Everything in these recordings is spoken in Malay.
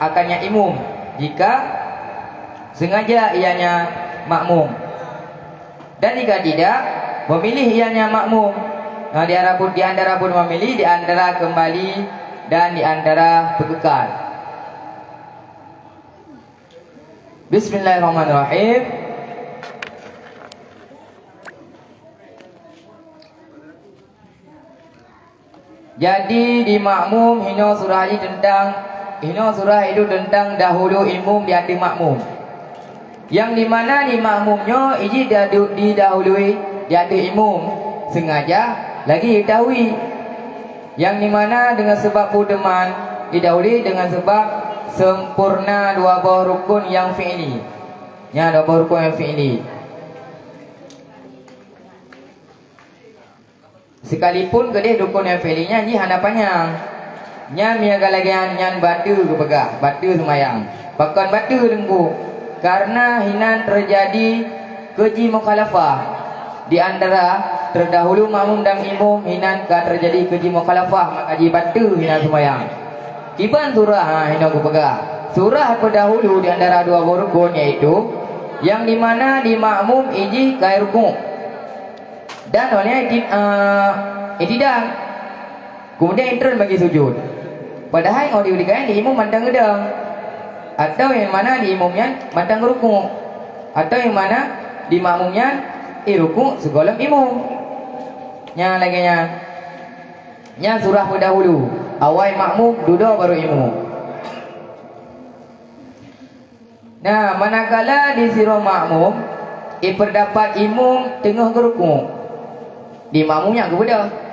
akannya imum jika sengaja ianya makmum, dan jika tidak memilih ianya makmum. Nah, di antara pun memilih, di antara kembali, dan di antara berkekal. Bismillahirrahmanirrahim. Jadi di makmum hino surah itu tentang dahulu imum di hati makmum, yang dimana di makmumnya iji didahului di hati imum sengaja lagi diketahui, yang dimana dengan sebab pudeman didahului dengan sebab sempurna dua buah rukun yang fi'li. Ya, dua buah rukun yang fi'li. Sekalipun kedih rukun yang fi'linya ji hanapannya nya miaga lagi nyan batu ke pegah, batu semayang. Bahkan batu lengku karena hinan terjadi keji mukhalafah di antara terdahulu makmum dan imum, hinan ka terjadi keji mukhalafah maka ji batu hinan semayang. Kiban surah hinan ku pegah. Surah pendahulu di antara dua rukun yaitu yang dimana di makmum iji kai rukun dan oleh itidang kemudian intern bagi sujud. Padahal kalau diudikan di imum mandang gedang, atau yang mana di imumnya mandang ruku, atau yang mana di makmumnya ruku segolong imum. Nya lagi nya surah pendahulu awal makmum duduk baru imum. Nah, manakala di sirah makmum terdapat imum tengah ruku, di makmumnya kepada.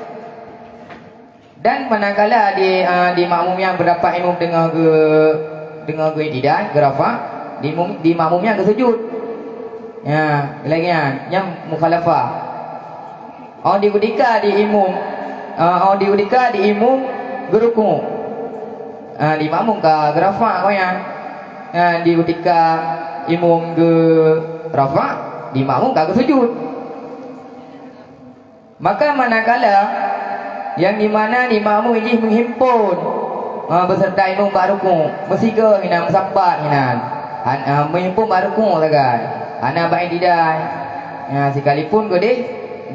Dan manakala di makmum yang berdapat imum dengan ke tidak gerafa di makmumnya ke sujud. Ya, lagi yang mukhalafah. Diudika di imum geruku. Di makmum ke gerafa kau yang diudika imum ke rafa di makmum ke sujud. Maka manakala yang dimana di makmum ini menghimpun beserta imum baruku bersiga hinan sabat hinan menghimpun baruku sagai ana baik tidak ya, sekalipun kedih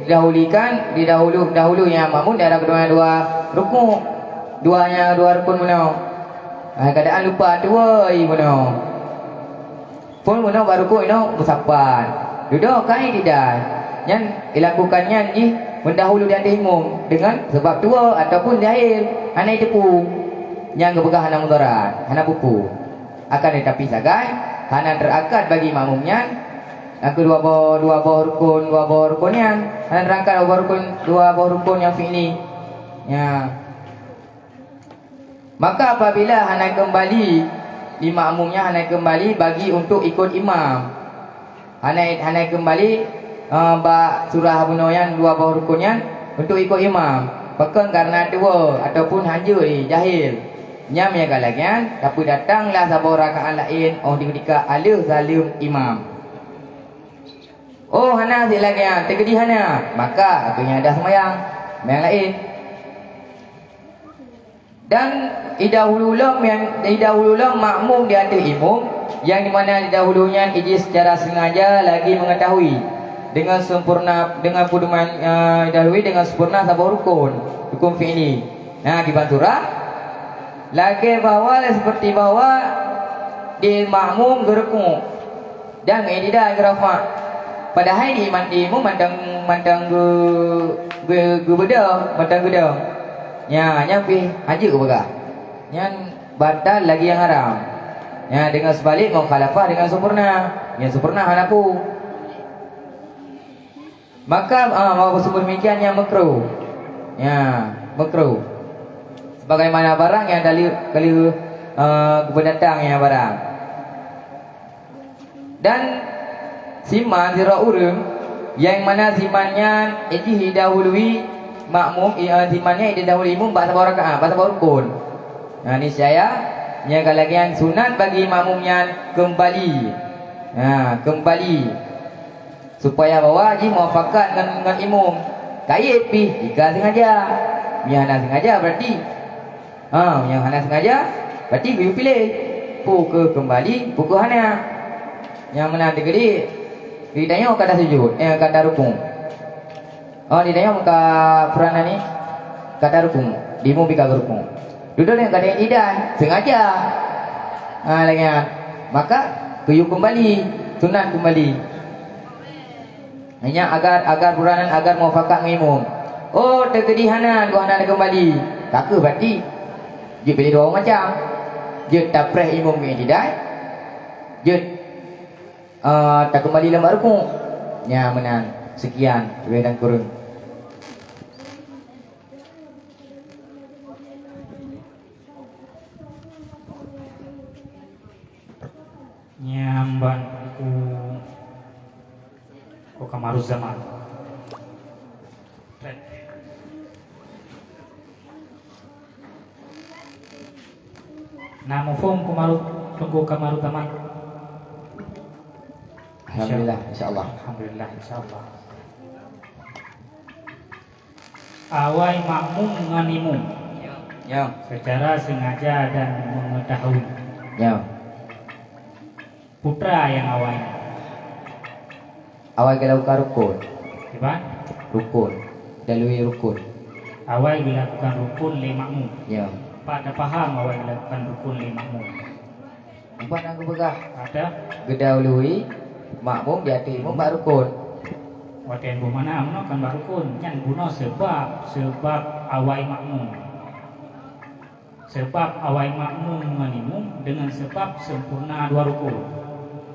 dahulu yang makmum ada dua ruku dua rukun menau keadaan lupa dua menau pun menau baruku ino bersabat duduk kai tidak yang dilakukannya ni mendahulu dia imum dengan sebab dua ataupun jahil anai tepu yang kebegah hana mudarat hana pupu akan tetapi sagai hana terakad bagi makmumnya kedua buah rukun yang hana terangkat dua buah rukun yang fi'li ya. Maka apabila hana kembali di makmumnya hana kembali bagi untuk ikut imam hana kembali surah bunoyan dua bawah rukunnya untuk ikut imam bahkan karena dua ataupun hanya jahil nyam ya galagian tapi datanglah sabar rakaat lain diketika alih zalim imam hana silagian tegedi hana maka akhirnya ada semayang yang lain. Dan didahululah makmum di atas imum yang dimana didahulunya ijaz secara sengaja lagi mengetahui dengan sempurna dengan puduman dahului dengan sempurna sabar rukun fi'li. Nah, akibat surah lagi bahwa seperti bahwa di makmum geruku dan tidak gerafa padahal di imam mandang gedang ya nyampi haji ke bagah yang batal lagi yang haram ya dengan sebalik mau khalafah dengan sempurna yang sempurna hanapu. Maka mau bersumber demikian yang makruh ya makruh sebagaimana barang yang dari keberdatang yang barang dan siman sirah urung yang mana simannya ini didahului makmum simannya didahului imum bahasa rakaat bahasa rukun. Nah, ini saya nya kalagian sunat bagi makmumnya kembali supaya bawa haji muafakat dengan imum kait jika sengaja yang hana sengaja berarti yang hana sengaja berarti you pilih pukul kembali pukul hana. Yang mana tegedi ditanya kata sujud kata rukun. Oh ditanya muka peranan ni kata rukun dimu bika rukun. Duduk dengan kata yang tidak sengaja. Lagi maka kuyu kembali sunat kembali. Hanya agar peranan agar muafakat ngimum. Oh tegedi hana gua hana kembali. Tak ke berarti dia pilih dua macam. Dia tak preh imam yang tidak. Dia tak kembali dalam rukuk. Ya menang. Sekian lebih dan kurang. Nyamban ku kamaruz zaman. Namu fom tunggu kamaru zaman. Alhamdulillah insyaallah. Alhamdulillah insyaallah. Awai makmum nganimu. Ya. Secara sengaja dan mengetahui. Ya. Putra yang awai. Awal kita buka rukun. Tiba? Rukun. Dalui rukun. Awai dilakukan rukun le makmum. Ya. Pada paham awai dilakukan rukun le makmum. Empat aku begah. Ada Gedahului makmum di atas imam bak rukun. Waten bumana amno kan bak rukun. Yang guna sebab awai makmum. Sebab awai makmum menimum dengan sebab sempurna dua rukun.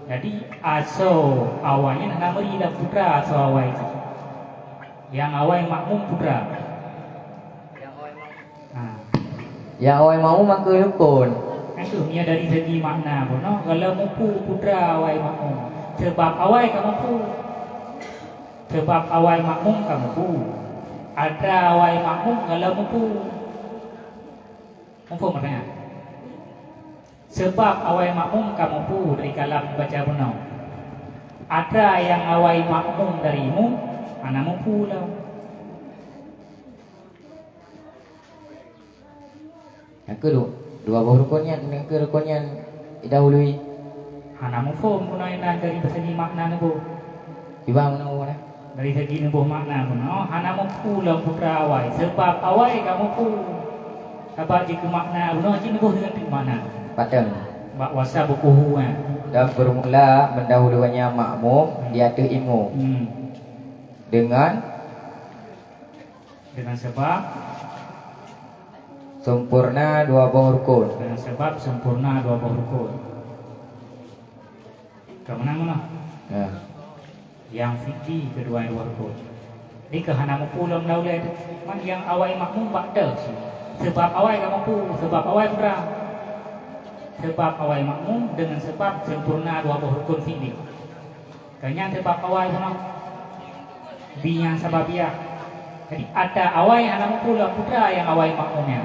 Jadi aso awalnya nak meri dah putra aso awai. Yang awai makmum putra. Yang awal mau maka rukun. Itu dia dari segi makna pun. No? Kalau mampu putra awai makmum. Sebab awai kamu mampu. Sebab awai makmum kamu mampu. Ada awai makmum kalau mampu. Mampu maknanya. Sebab awai makmum kamu mampu dari kalam baca benar. Ada yang awai makmum darimu, anak mampu lah. Yang kedua, dua buah rukunnya dengan kerukunnya didahului. Anak mampu mengenai dari segi makna nebo. Tiba mana mana? Dari segi nebo makna pun. Oh, anak mampu lah putra awai. Sebab awai kamu mampu. Sebab jika makna benar je nebo dengan mana? Patang. Bak wasa buku Dan bermula mendahulukannya makmum di atas imam. Dengan sebab sempurna dua buah rukun. dengan sebab sempurna dua buah rukun. Kemenang mana? Ya. Yang fikih kedua yang dua rukun. Di kehana mampu dalam laulai itu. Man yang awai makmum bakda. Sebab awai kamu mampu, sebab awai putra. Sebab awai makmum dengan sebab sempurna dua buah rukun fikih. Kanya sebab awai pun biang sababiah. Jadi ada awai anak mampu dalam putra yang awai makmumnya.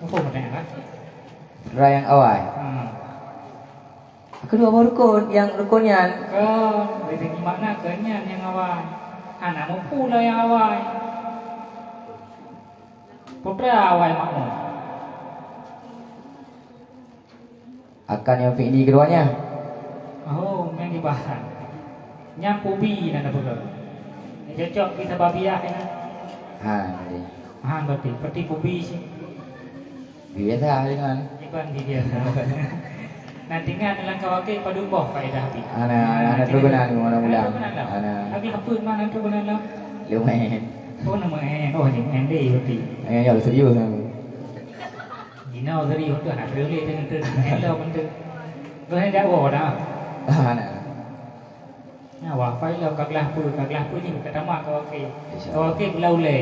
Mampu macam kan? Yang awal. Kedua buah rukun, yang rukunnya. Dari segi makna kenyan yang awal. Anak mampu lah yang awal. Putra awal makmum. Akan yang fi'li keduanya. Oh, yang dibahas. Yang pubi nak apa? Cocok kita babiah kan? Berarti seperti pubi sih. Biasa dengan. Iban dia. Nanti kan dalam kawakil padu boh faedah habis. Anak terguna ni mana ulang. Anak. Lagi apa mana terguna lah? Lumayan. Oh nama oh yang ende berarti. Ya serius aku. Gina dari itu nak beli dengan tu. Endo bentuk. Kau hendak bawa dah. Anak. Ya wah fai lo kaklah pu ni kata mak kawakil. Kawakil pulau le.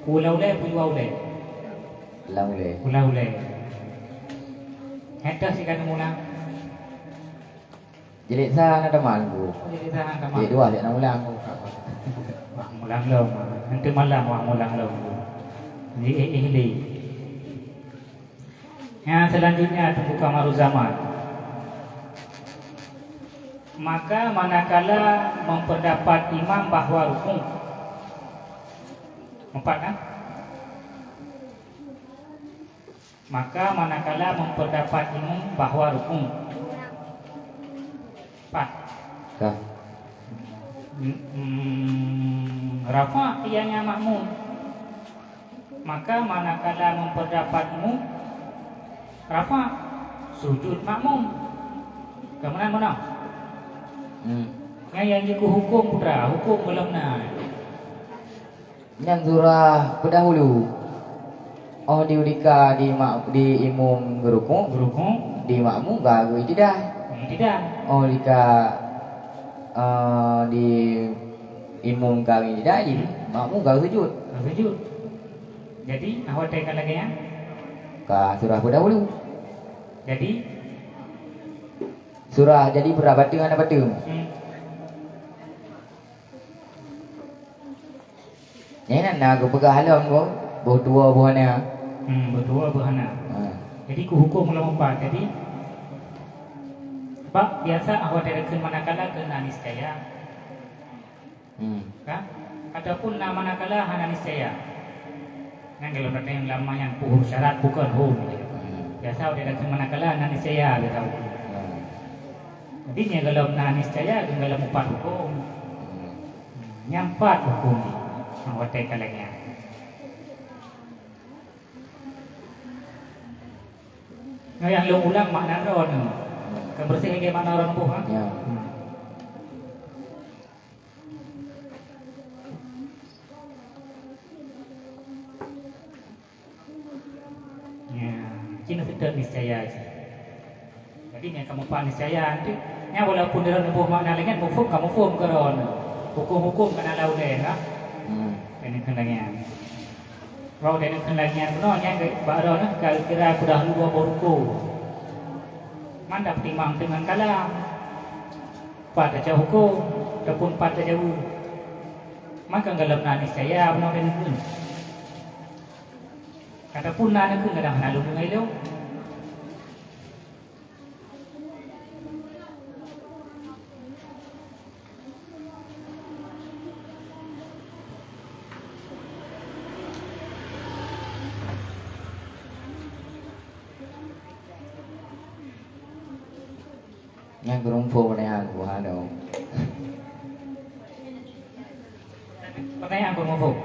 Pulau le. Pulau le. Hendak si kan mula. Jelit sah nak teman aku. Jadi tahan sama. Jelit dua dia nak ulang aku. Wah mulang lo. Nanti malam wah mulang lo. Jadi ihli. Yang selanjutnya tunggu kamaru zaman. Maka manakala memperdapat imam bahwa rukun Empat kan? Maka manakala memperdapat imam bahwa rukun. Empat. Kah? Rafa ianya makmum. Maka manakala memperdapat imam rafa sujud makmum. Kemudian mana? Yang jiku hukum putra, hukum belamna. Yang surah pendahulu. Oh diudika di imum gerukung, di makmum gagu tidak. Tidak. Oh dika di imum kami tidak di makmum gagu sujud. Sujud. Jadi awak tekan lagi ya? Ka surah pendahulu. Jadi surah jadi berapa dengan apa tu? Ini nak aku pegang halam ko, bau tua buahnya. Berdua berhana. Jadi ku hukum mula empat. Jadi sebab biasa awak tidak manakala kena niscaya. Kan? Ataupun nama manakala hana niscaya. Yang kalau kata yang lama yang puhur syarat bukan hum. Biasa awak tidak manakala hana niscaya dia tahu. Jadi nya kalau hana niscaya kalau empat hukum. Nyampat hukum ni. Awak tekan lagi. Yang lu ulang makna ron. Kebersih lagi makna ron buh. Ya. Ya, cina sudah niscaya. Jadi nya kamu pan niscaya nanti. Nya walaupun dia ron buh makna lain mufhum kamu mufhum ke ron. Hukum-hukum kena lau deh, ha? Ini kendangnya. Kalau dia nak kendangnya, kenanya baru nak kira sudah luar borku. Mandap timang dengan kalam. Pada jauh hukum, ataupun pada jauh. Maka dalam nani saya benar dan pun. Kata pun nani pun kadang nak lupa ngayu. Yang gerumpo pertanyaan buah dong. Pertanyaan aku mau.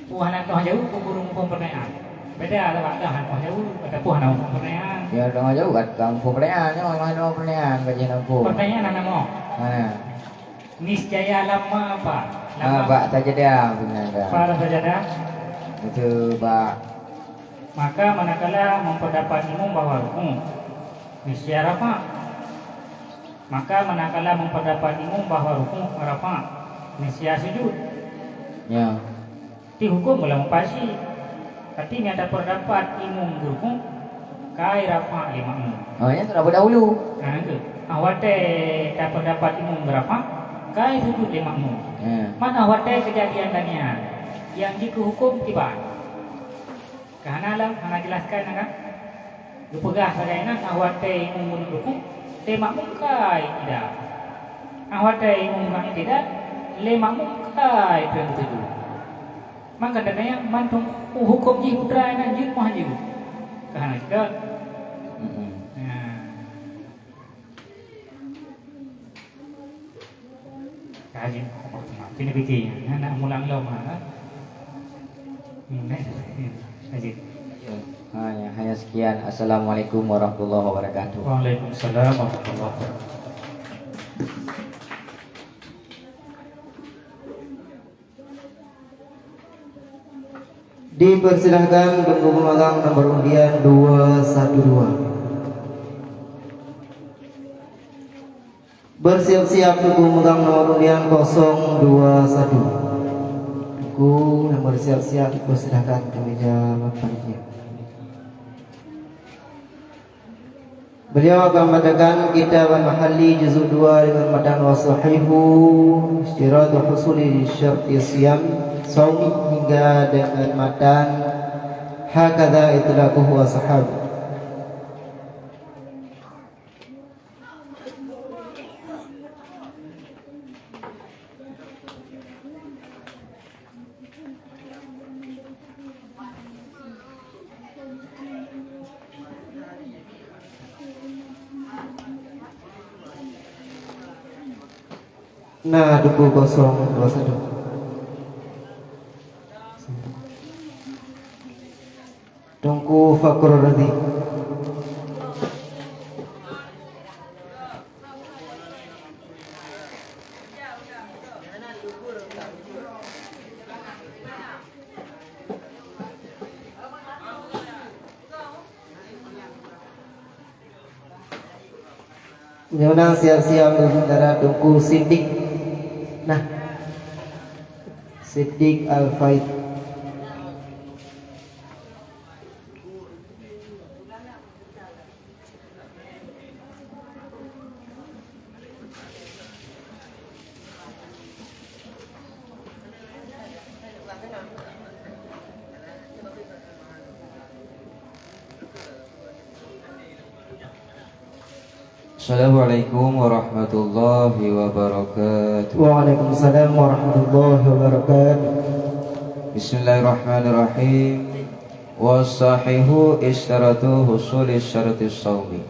Puhan nak kau jauh, aku burung pun pertanyaan. Beda ada dah kau jauh, ada puhan nak pertanyaan. Ya dong jauh kat kampung pertanyaan, ni orang dong pertanyaan kajian aku. Pertanyaan anak mau. Mana? Niscaya lama apa? Ah, Pak sajadah benar. Para sajadah. Itu Pak. Maka manakala memperdapat imam bahwa niscaya rafa. Maka manakala memperdapat imam bahwa rukun rafa, niscaya sujud. Ya. Ti hukum belum pasti. Tapi nyata terdapat imam rukun kai rafa imam. Oh, ini sudah berdahulu. Nah itu. Awak tak terdapat imam rafa kai sujud imam. Ya. Mana awak kejadian tanya yang dihukum tiba. Karena lah, hana jelaskan kan? Dupegah bagaimana awak imam rukun, te makmum kai tidak. Awak imam rukun tidak, le makmum kai tertentu. Maka katanya mantung hukum ji putra nan ji mah ji. Karena itu. Kaji ini bikinnya, anak mulang lama. Kaji. Hanya sekian. Assalamualaikum warahmatullahi wabarakatuh. Waalaikumsalam warahmatullahi wabarakatuh. Dipersilahkan tunggu pemegang nomor undian 212. Bersiap-siap tunggu pemegang nomor undian 021. Tunggu nomor siap-siap, dipersilahkan ke meja panitia. Beliau akan membacakan kitab Al-Mahalli juzuk 2 dengan matan wasahihu istiratu husuli syarti siyam saum hingga dengan matan hakadha itlaquhu wa sahab. Nah, Duku 021. Tungku Fakrul Razi. Menang siap-siap antara Tungku Siddiq. Nah, Siddiq Al-Faid. Assalamualaikum warahmatullahi wabarakatuh. Waalaikumsalam warahmatullahi wabarakatuh. Bismillahirrahmanirrahim. Wasahihu istaratu husuli syarati sawmi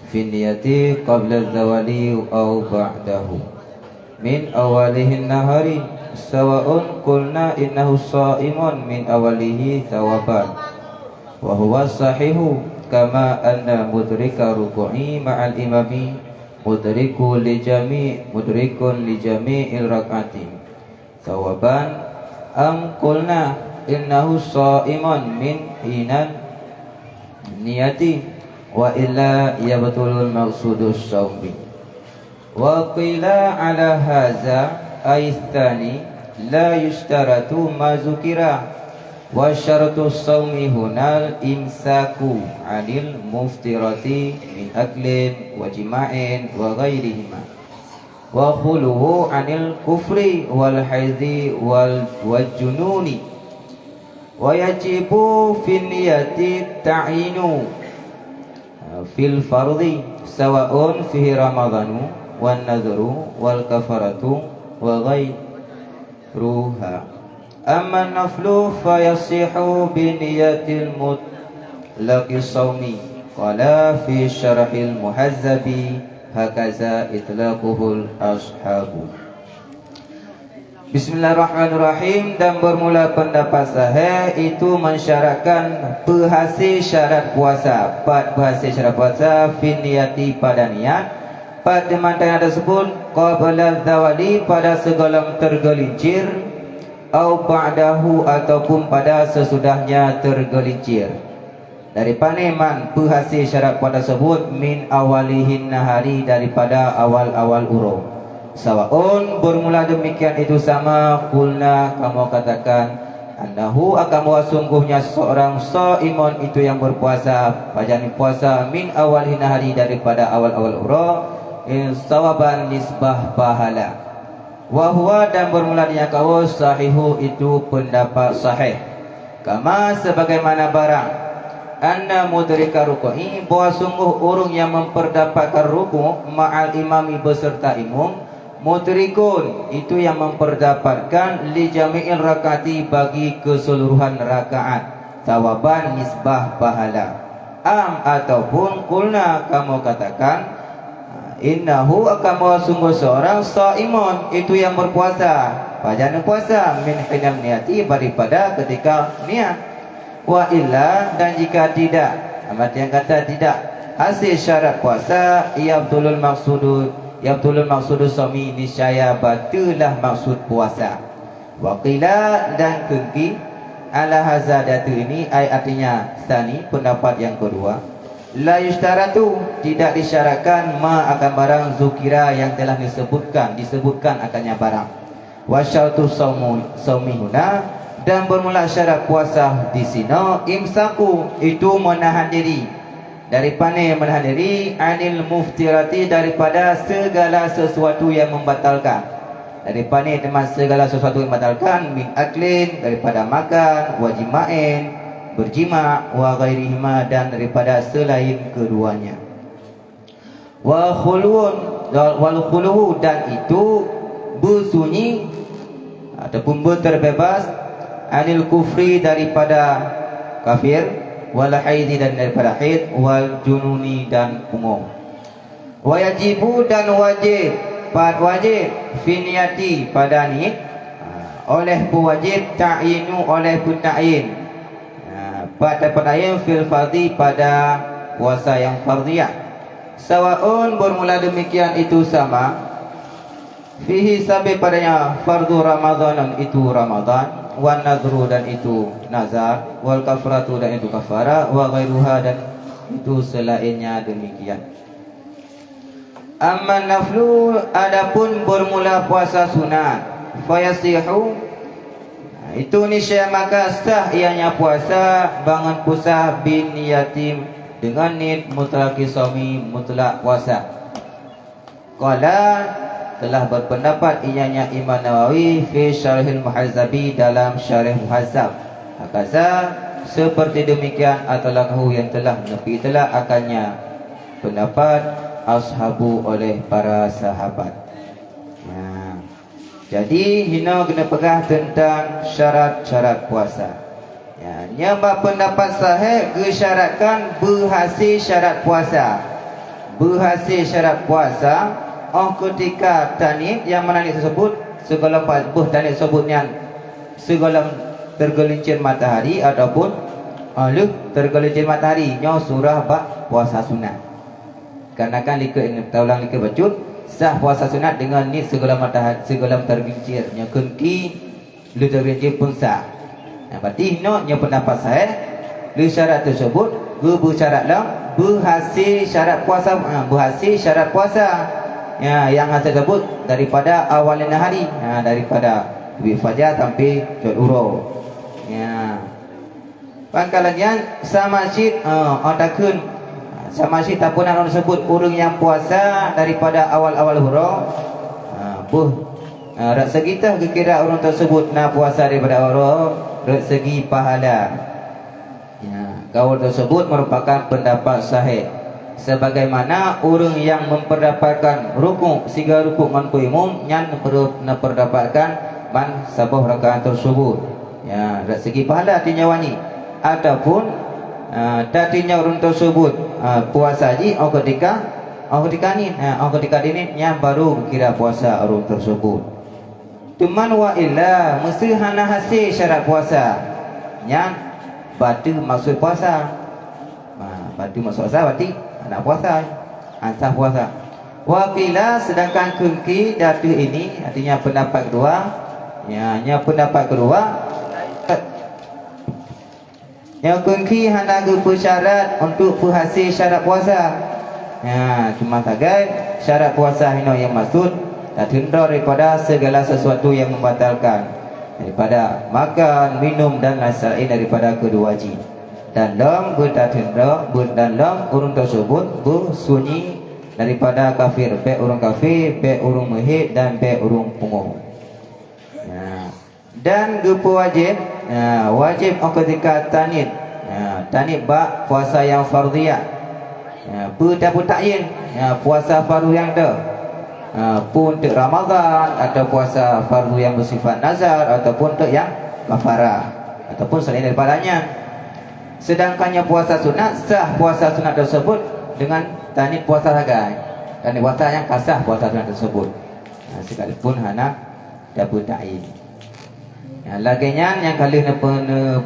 fi niyati qabla zawali aw ba'dahu min awalihin nahari sawa'un qulna innahu sha'imun min awalihi thawaban wa huwa sahihu kama anna mudrika ruku'i ma'al imami mudrikun li jami'il rak'ati thawaban am qulna innahu sha'imun min hinan niyati wa illa yabtulul maqsudus sawmi wa qila ala hadza aithani la yushtaratu ma zukira wa syaratu sawmi hunal imsaku anil muftirati min aklin wa jima'in wa ghairihima wa khuluhu anil kufri wal haidhi wal jununi wa yajibu fin niyati ta'inu fil fardhi sawa'un fihi ramadhanu wan nadhru wal kafaratu wa ghairuha. Amma naflu fayasihu biniyatil mutlaqi sawmi qala fi syarahil muhazzabi hakaza itlaquhul ashabu. Bismillahirrahmanirrahim. Dan bermula pendapat sahih itu mensyaratkan berhasil syarat puasa. Berhasil syarat puasa fi niyati pada niat pada mantan tersebut qabla zawali pada segala tergelincir au ba'dahu ataupun pada sesudahnya tergelincir. Dari paneman berhasil syarat pada tersebut min awalihin nahari daripada awal-awal urung. Sawa'un bermula demikian itu sama kulna kamu katakan annahu akan bahwa sungguhnya seorang shaimun itu yang berpuasa pajani puasa min awalihin nahari daripada awal-awal urung sawaban nisbah pahala. Wahwa dan bermula dinyatakan sahihu itu pendapat sahih. Kama sebagaimana barang anna mudrika ruku'i bahwa sungguh urung yang memperdapatkan ruku' ma'al imami beserta imam mudrikun itu yang memperdapatkan li jami'il rakati bagi keseluruhan rakaat tawaban nisbah pahala. Am ataupun kulna kamu katakan innahu akan bahwa sungguh seorang shaimun itu yang berpuasa pajana puasa min hinam niati daripada ketika niat wa illa dan jika tidak amat yang kata tidak hasil syarat puasa yabtulul maqsudu sami niscaya batulah maksud puasa wa qila dan kengki ala hazadatu ini artinya tani pendapat yang kedua la yustaratu tidak disyaratkan ma akan barang zukira yang telah disebutkan akannya barang wa syaratu saumi huna dan bermula syarat puasa di sini imsaku itu menahan diri daripada menahan diri anil muftirati daripada segala sesuatu yang membatalkan daripada segala sesuatu yang membatalkan min aklin daripada makan wajima'in berjima wa ghairihima dan daripada selain keduanya wa khulun wal khuluhu dan itu bersunyi ataupun terbebas anil kufri daripada kafir wal haidi dan daripada haid wal jununi dan umum wa yajibu dan wajib Pat wajib fi niyati pada niat. Oleh pewajib ta'inu oleh ta'yin. Pada ta'yin fil fardhi pada puasa yang fardhiyah. Sawaun bermula demikian itu sama. Fihi sampai padanya fardu Ramadan itu Ramadan, wan nadru dan itu nazar, wal kafaratu dan itu kafara, wa ghairuha dan itu selainnya demikian. Amma naflu adapun bermula puasa sunat, fayasihu itu niscaya maka sah ianya puasa bangun puasa bin niyatim dengan niat mutlaqi shaumi mutlak puasa. Qala telah berpendapat ianya Imam Nawawi fi Syarhil Muhazzabi dalam Syarah Muhazzab. Akaza seperti demikian adalah yang telah menepi telah akannya pendapat ashabu oleh para sahabat. Jadi hina kena pegah tentang syarat-syarat puasa. Nyamba pendapat sahih gesyaratkan berhasil syarat puasa. Berhasil syarat puasa ketika tanit yang mana ni tersebut segala buh tanit tersebutnya segala tergelincir matahari ataupun tergelincir matahari nya surah bak puasa sunat. Karena kan likit taulang likit bacut sah puasa sunat dengan ni segala matahari segala tergelincir nya kunki lu tergelincir pun sah. Berarti no nya pendapat saya lu syarat tersebut bersyaratlah berhasil syarat puasa berhasil syarat puasa. Yang hasil tersebut daripada awalnya hari, daripada terbit fajar sampai cuaca urut. Pangkalan sama syid otakun sama syid tapun orang tersebut orang yang puasa daripada awal-awal huruf rak segi tah kira orang tersebut nak puasa daripada huruf rak segi pahala. Kaul tersebut merupakan pendapat sahih. Sebagaimana orang yang memperdapatkan rukuk siga rukuk ngan umum yang memperdapatkan ban sabah rakaat tersebut. Dari segi pahala artinya wani ataupun artinya orang tersebut puasa haji ketika ini yang baru kira puasa orang tersebut. Cuman wa illa mesti hana hasil syarat puasa yang batu maksud puasa. Batu maksud puasa berarti nak puasa, ansah puasa. Wakila sedangkan kunki datu ini artinya pendapat kedua, nya pendapat kedua, yang kunki hendak bersyarat untuk berhasil syarat puasa. Cuma sagai syarat puasa ini yang maksud tak tunda daripada segala sesuatu yang membatalkan daripada makan, minum dan lain daripada kedua wajib. Dan lam bertatindra dan lam urung tersebut bersunyi daripada kafir, be urung kafir, be urung muhid dan be urung punguh. Dan gupu wajib wajib ketika tanit tanit bak puasa yang fardhiyah pun ta'yin puasa fardu yang dah pun untuk Ramadan atau puasa fardu yang bersifat nazar ataupun untuk yang kafarah ataupun selain daripadanya. Sedangkannya puasa sunat sah puasa sunat tersebut dengan tanit puasa sagai. Tanit puasa yang kasah puasa sunat tersebut. Sekalipun hana dapat ta'yin. Laginya yang kali ni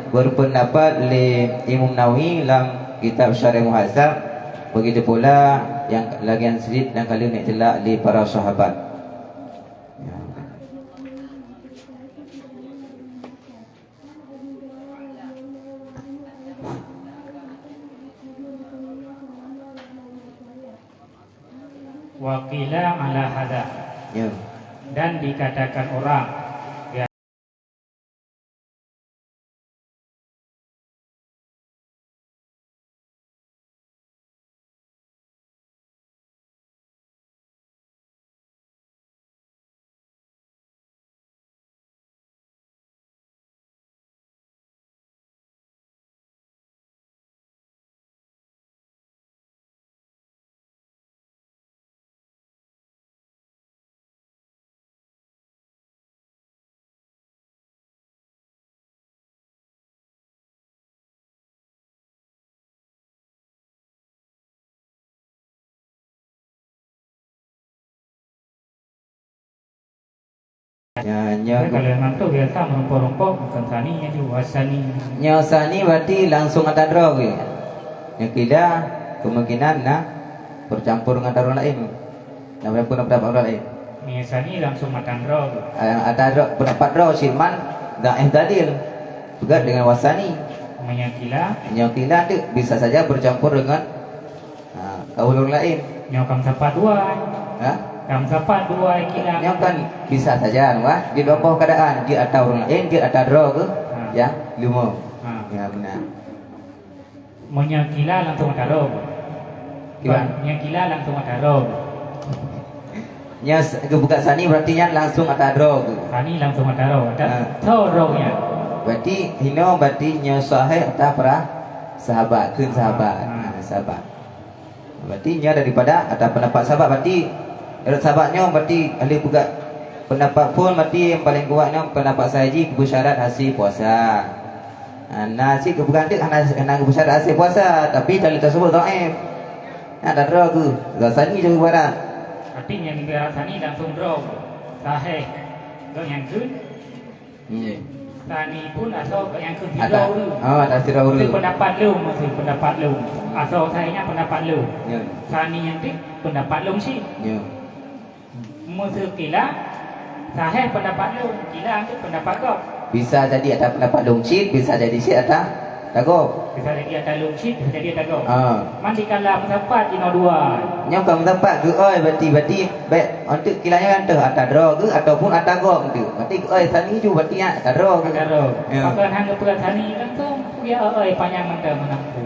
berpendapat oleh Imam Nawawi dalam kitab Syarah Muhazzab. Begitu pula yang lagian sedikit yang kali ni telak oleh para sahabat. Wakila ala hada. Dan dikatakan orang Ya, Tapi kalau yang tu biasa merumpok-rumpok bukan sani yang juga wasani. Nyosani berarti langsung ada draw ke. Yang kira kemungkinan nak bercampur dengan orang lain. Nak pendapat orang lain. Sani langsung matang roh. Ada draw, pendapat draw Silman dan tadil. Juga dengan wasani. Menyakila, Nyokila tu bisa saja bercampur dengan kaul orang lain. nyokam sapat dua. Ha? Kam sapat dua kila. Yang kan bisa saja, wah. Di beberapa keadaan dia ada orang lain, dia ada draw ke, ya, lima. Ya benar. Menyakila langsung ada roh. Gimana? Menyakila langsung ada roh. Nya kebuka sani berarti nya langsung ada draw ke. Sani langsung ada roh. Ha. Ada tau rohnya. Berarti hino berarti nya sahih atau para sahabat, kun sahabat. Sahabat. Berarti nya daripada ada pendapat sahabat berarti sahabatnya berarti ahli buka pendapat pun berarti yang paling kuatnya pendapat sahaji kebesaran hasil puasa. Nasi kebukan dia kena kebesaran hasil puasa tapi dalil tersebut dhaif. Ada draw ke. Rasanya juga barang. Artinya negara sani langsung roh. Sahih. Kau yang kun. Sani pun asal kau yang kun Ada. dulu. Oh, ada sirah Itu uru. pendapat lu, masih pendapat lu. Asal saya pendapat lu. Ya. Sani yang tu pendapat lu sih. Ya. Musuh kila sahih pendapat lu. Kila tu pendapat kau. Bisa jadi ada pendapat longcit, bisa jadi si ada tago. Bisa jadi ada lu sih, bisa jadi ada kau. Mandi kala pendapat ino dua. Nyam kamu tempat ke oi berarti baik untuk kilanya kan tu ada draw ke ataupun ada gol tu. Berarti oi sani ju berarti ada draw ke. Ada roh. Ya. Maka hang kepulan sani langsung dia oi panjang mentah menampu.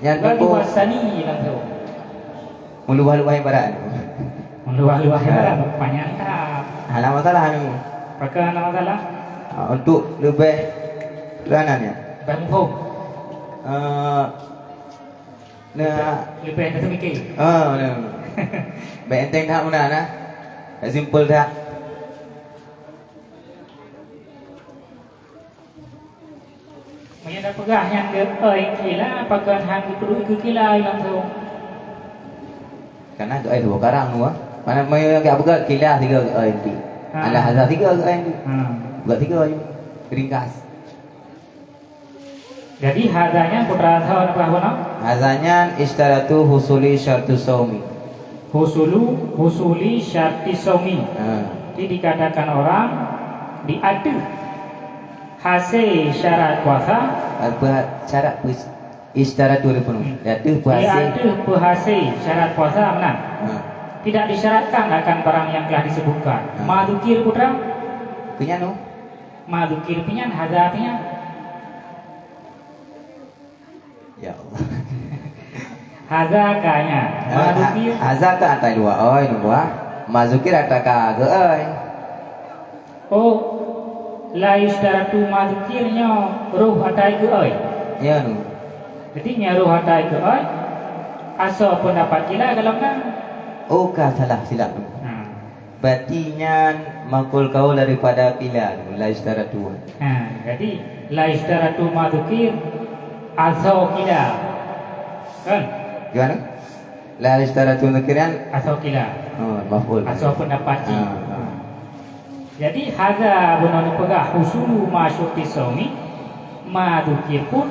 Yang Bagi tu buat sani langsung. meluah-luah barat. Meluah-luah panjang tak. Halang masalah ni. Maka ada masalah. Untuk lebih keranannya. Bangkok. Nah, Lebih ada semikir. nah. Baik enteng tak guna nah. Tak simple tak. Maya dah pegah yang dia oi kila pakai hang itu kila langsung. Karena tu ai dua karang tu ah. Mana mai agak begat kilah tiga ai nanti. Ada hazar tiga ai nanti. Begat tiga je. Ringkas. Jadi harganya putra tahun apa nak? Hazanya istaratu husuli syartu saumi. Husuli syarti saumi. Jadi dikatakan orang diadu hasil syarat puasa. Apa syarat istaratu dia penuh. Iaitu puasa. Diadu hasil syarat puasa benar. Tidak disyaratkan akan barang yang telah disebutkan. Madukir putra. Punya no. Madukir pinyan hazarnya. Ya Allah. Hazakanya. Madukir. Hazak ka atai dua oi nu buah. Mazukir ataka ke oi. Oh, la istaratu madukirnya ruh atai ke oi. Ya nu. Jadi nyaruh atai ke oi. Asal pendapat kila kalau kan. Oh ka salah silap tu. Batinya makul kau daripada pila la istaratu. Jadi la istaratu madukir asal kila. Kan? Gimana? La istaratu nakiran. Asal kila. Oh, maf'ul. Asal pendapat ki. Jadi hadza benar pegah husulu masyuti saumi madukir pun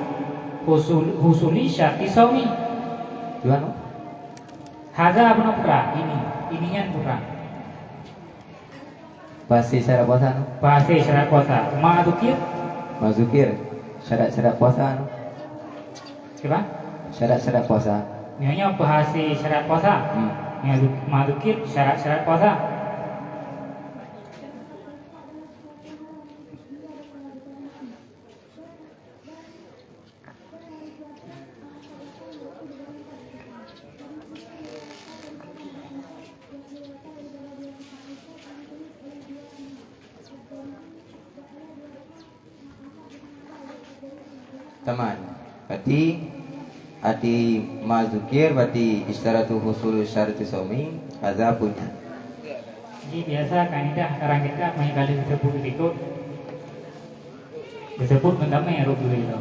husuli syarti saumi. Gimana? Hadza benar pegah ininya pegah. Pasti syarat puasa no. Bahasa syarat puasa. Madukir Mazukir syarat-syarat puasa no. siapa? Syarat-syarat puasa. Nyonya bahasa syarat puasa. Madukir syarat-syarat puasa. Taman. Berarti adi mazukir berarti istaratu husul syarati saumi hadza punya. Jadi biasa kaidah orang kita main kali disebut ikut disebut mendamai rukun itu.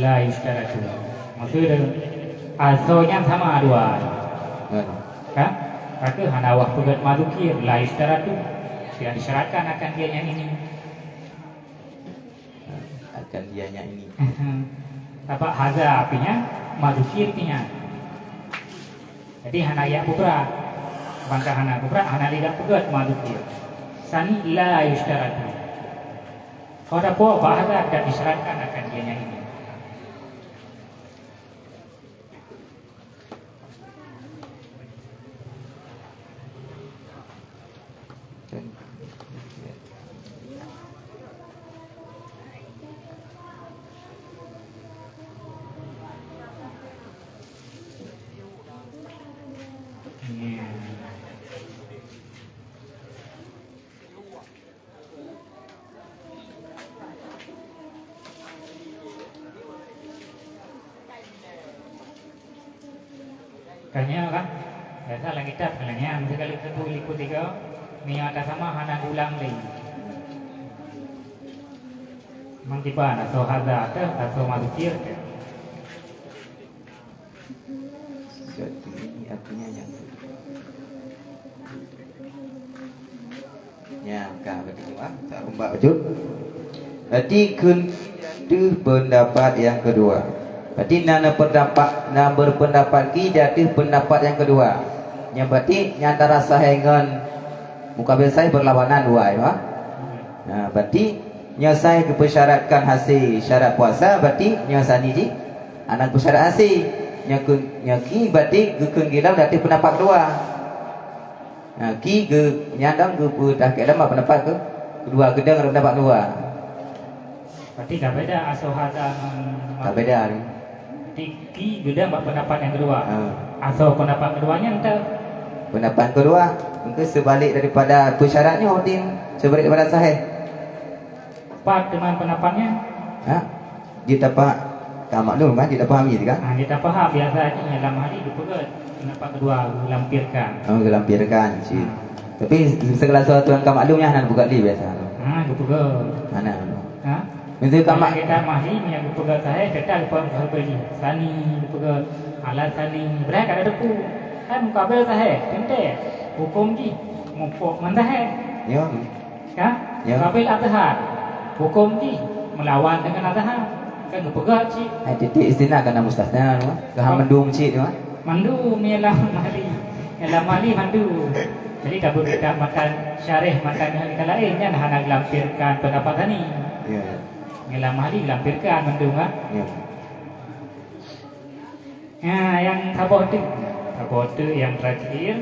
La istaratu. Maksudnya asalnya sama dua. Kan? Kaki hanawah pegat madukir la istaratu. Yang disyaratkan akan dianya ini. Akan dianya ini. Apa haza artinya madukir artinya. Jadi hana ya kubra. Bangka hana kubra, hana lidah pegat madukir. Sani la yustaratu. Kalau ada bahasa tidak disyaratkan akan dianya ini. Kanya kan, biasa lang kita kalanya sekali satu ikut tiga, niat sama hana ulang lagi. Mangkipan atau hada atau madukir. Jadi ini artinya yang kah berarti tak rumbak wujud. Berarti kuntu pendapat yang kedua. Berarti nana berpendapat kita tu pendapat yang kedua. Yang berarti antara sahih dengan mukabil sahih berlawanan dua ya. Nah, berarti nyasai kepersyaratkan hasil syarat puasa berarti nyasani ji anak persyarat hasil. Nyaki berarti kekenggilau berarti pendapat kedua. Nah, ki ke nyandang ke dah ke dalam pendapat ke kedua gedang pendapat dua. Berarti tak beda asohada. Tak beda ni. Ki gedang pendapat yang kedua. Asal pendapat keduanya entah. Pendapat kedua mungkin sebalik daripada persyaratnya Odin sebalik daripada sahih. Part dengan pendapatnya. Ha? Dia dapat maklum kan, dia tak fahami kan? Dia tak faham biasanya dalam hari itu pegat pendapat kedua lampirkan. Oh, gelampirkan cik. Tapi segala sesuatu yang kau maklumnya hana buka di biasa. Itu pegat. Hana. Ha? Itu Kalau kamak kita mahli yang pegat saya kita lupa berbagi. Sani pegat alat sani. Berapa ada depu? Kan mukabel saya, tente. Hukum ji, mupok mentah. ya. Ya? Ya. Mukabel atahar. Hukum ji melawan dengan atahar. Kan pegat cik. Ai titik istina kana mustasna tu. Gaham mendung cik tu. Mandu mialah mali. Ialah mali mandu. Jadi tak boleh kita makan syarih makan yang kita lain kan hanya lampirkan pendapat tani. Ya. Ialah mali lampirkan mandu kan. Ya. Yang sabote yang terakhir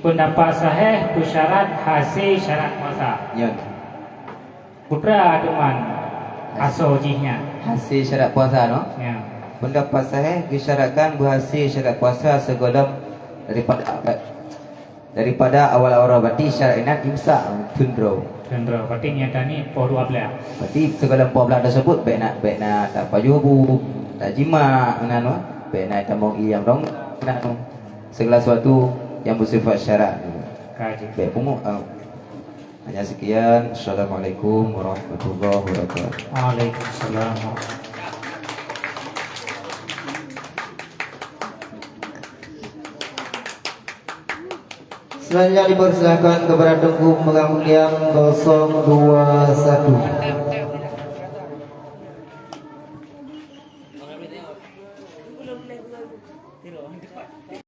pendapat sahih syarat hasil syarat puasa. Ya. Putra teman asojihnya. Hasil syarat puasa no. Ya. Pendapat sahih disyaratkan berhasil syarat puasa segala daripada awal-awal berarti syarat inat imsak tundro. Tundro. Berarti nyatanya po 12. Berarti segala 14 tersebut baik nak tak pajubu, tak jima no. Baik nak tambung yang dong nak no. Segala sesuatu yang bersifat syarat. Kaji. Baik pungut. Hanya sekian. Assalamualaikum warahmatullahi wabarakatuh. Waalaikumsalam. Selanjutnya dipersilakan kepada Tengku Megang yang 021.